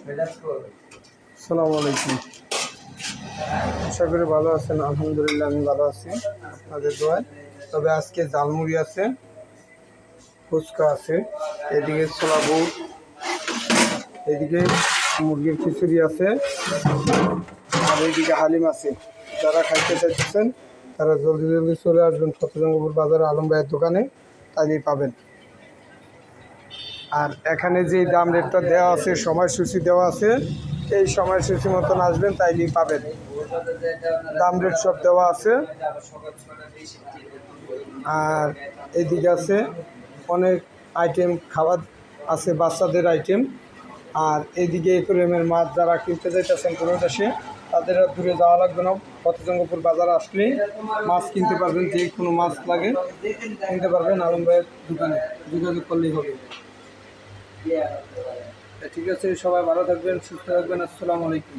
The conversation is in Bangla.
আসসালামু আলাইকুম। আশা করি ভালো আছেন। আলহামদুলিল্লাহ আমি ভালো আছি আপনাদের দোয়ায়। তবে আজকে জালমুড়ি আছে, ফুচকা আছে, এদিকে ছোলা বুট, এদিকে মুরগির খিচুড়ি আছে, আর এইদিকে হালিম আছে। যারা খাইতে চাইতেছেন তারা জলদি জলদি চলে আসবেন ফতেজঙ্গপুর বাজার আলম ভাইয়ের দোকানে, তাইলেই পাবেন। আর এখানে যে দাম রেটটা দেওয়া আছে, সময়সূচি দেওয়া আছে, এই সময়সূচি মতন আসবেন তাইলেই পাবেন। দাম রেট সব দেওয়া আছে। আর এদিকে আছে অনেক আইটেম, খাবার আছে, বাচ্চাদের আইটেম। আর এদিকে একুরিয়ামের মাছ যারা কিনতে যাইতেছেন কোনো দেশে, তাদের আর দূরে যাওয়া লাগবে না। ফতেজঙ্গপুর বাজার আসলেই মাছ কিনতে পারবেন, যে কোনো মাছ লাগে কিনতে পারবেন আলম ভাইয়ের দোকানে, যোগাযোগ করলেই হবে। ঠিক আছে, সবাই ভালো থাকবেন, সুস্থ থাকবেন। আসসালামু আলাইকুম।